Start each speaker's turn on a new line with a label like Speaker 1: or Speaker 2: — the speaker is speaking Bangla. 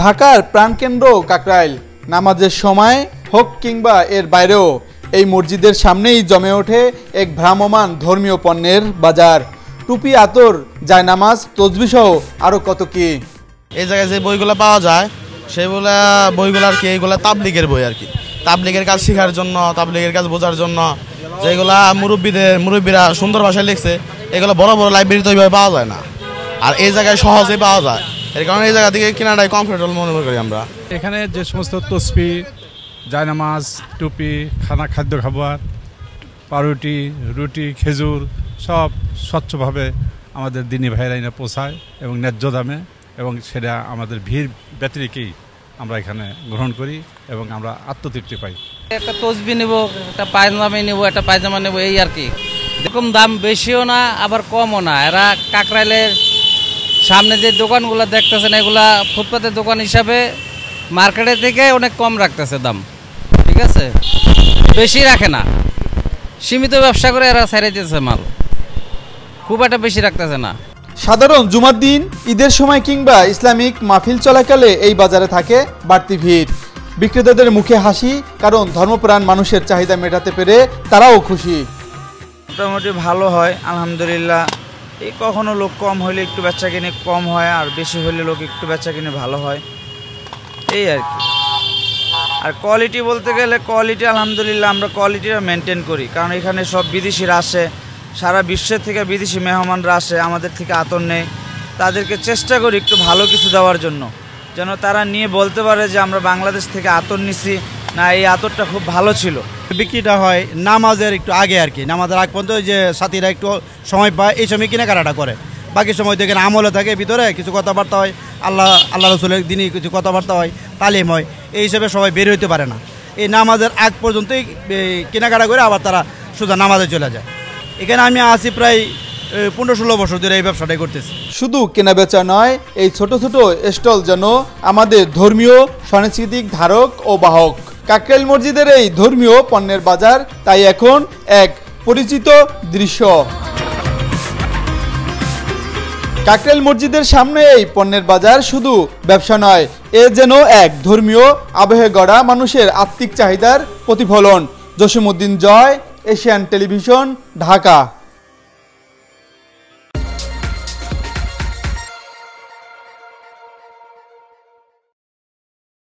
Speaker 1: ঢাকার প্রাণকেন্দ্র কাকরাইল। নামাজের সময় হোক কিংবা এর বাইরেও এই মসজিদের সামনেই জমে ওঠে এক ভ্রাম্যমান ধর্মীয় পণ্যের বাজার। টুপি, আতর, জায়নামাজ, তসবিহ সহ আরও কত কি।
Speaker 2: এই জায়গায় যে বইগুলো পাওয়া যায় সেগুলা বইগুলো আর কি এইগুলা তাবলিগের বই আর কি, তাবলিগের কাজ শেখার জন্য, তাবলিগের কাজ বোঝার জন্য, যেগুলা মুরব্বীরা সুন্দর ভাষায় লিখছে, এগুলো বড় বড় লাইব্রেরিতে ওইভাবে পাওয়া যায় না, আর এই জায়গায় সহজেই পাওয়া যায়। এর কারণে এই জায়গা থেকে কেনাটাই কমফোর্টেবল মনে করি আমরা।
Speaker 3: এখানে যে সমস্ত তসবি, জায়নামাজ, টুপি, খাদ্য খাবার, পাউরুটি, রুটি, খেজুর সব স্বচ্ছভাবে আমাদের দিনী ভাইরা এনে পৌঁছায় এবং ন্যায্য দামে, এবং সেটা আমাদের ভিড় ব্যতিরেকেই আমরা এখানে গ্রহণ করি এবং আমরা আত্মতৃপ্তি পাই।
Speaker 4: একটা তসবি নেব, একটা পায়জামা নেব, একটা পায়জামা নেব, এই আর কি। এরকম দাম বেশিও না আবার কমও না। এরা কাকরাইলের সামনে যে দোকানগুলো দেখতেছেন এগুলা ফুটপাতের দোকান হিসাবে মার্কেটের থেকে অনেক কম রাখতেছে দাম, ঠিক আছে, বেশি রাখে না, সীমিত ব্যবসা করে এরা ছেড়ে দিতেছে মাল, খুব একটা বেশি রাখতেছে না।
Speaker 1: সাধারণ জুমার দিন, ঈদের সময় কিংবা ইসলামিক মাহফিল চলাকালে এই বাজারে থাকে বাড়তি ভিড়। বিক্রেতাদের মুখে হাসি, কারণ ধর্মপ্রাণ মানুষের চাহিদা মেটাতে পেরে তারাও খুশি।
Speaker 5: মোটামুটি ভালো হয় আলহামদুলিল্লাহ। এই কখনো লোক কম হলে একটু বেচা কিনে কম হয়, আর বেশি হলে লোক একটু বেচা কিনে ভালো হয়, এই আর কি। আর কোয়ালিটি বলতে গেলে কোয়ালিটি আলহামদুলিল্লাহ আমরা কোয়ালিটিটা মেনটেন করি, কারণ এখানে সব বিদেশিরা আসে, সারা বিশ্বের থেকে বিদেশি মেহমানরা আসে, আমাদের থেকে আতর নেই। তাদেরকে চেষ্টা করি একটু ভালো কিছু দেওয়ার জন্য, যেন তারা নিয়ে বলতে পারে যে আমরা বাংলাদেশ থেকে আতর নিছি, না এই আতরটা খুব ভালো ছিল।
Speaker 6: বিক্রিটা হয় নামাজের একটু আগে আর কি, নামাজের আগ পর্যন্ত যে সাথীরা একটু সময় পায় এই সময় কেনাকাটা করে, বাকি সময় দেখেন আমলে থাকে, ভিতরে কিছু কথাবার্তা হয়, আল্লাহ রসুলের দিনই কিছু কথাবার্তা হয়, তালিম হয়, এই হিসেবে সবাই বের হইতে পারে না। এই নামাজের আগ পর্যন্তই কেনাকাটা করে আবার তারা সোজা নামাজে চলে যায়। এখানে আমি আছি প্রায় 15-16 বছর ধরে এই ব্যবসাটাই করতেছি।
Speaker 1: শুধু কেনাবেচা নয়, এই ছোট ছোট স্টল যেন আমাদের ধর্মীয় সাংস্কৃতিক ধারক ও বাহক। কাকরাইল মসজিদের এই ধর্মীয় পণ্যের বাজার তাই এখন এক পরিচিত দৃশ্য। কাকরাইল মসজিদের সামনে এই পণ্যের বাজার শুধু ব্যবসা নয়, এ যেন এক ধর্মীয় আবেগে গড়া মানুষের আত্মিক চাহিদার প্রতিফলন। জসিমউদ্দিন জয়, এশিয়ান টেলিভিশন, ঢাকা।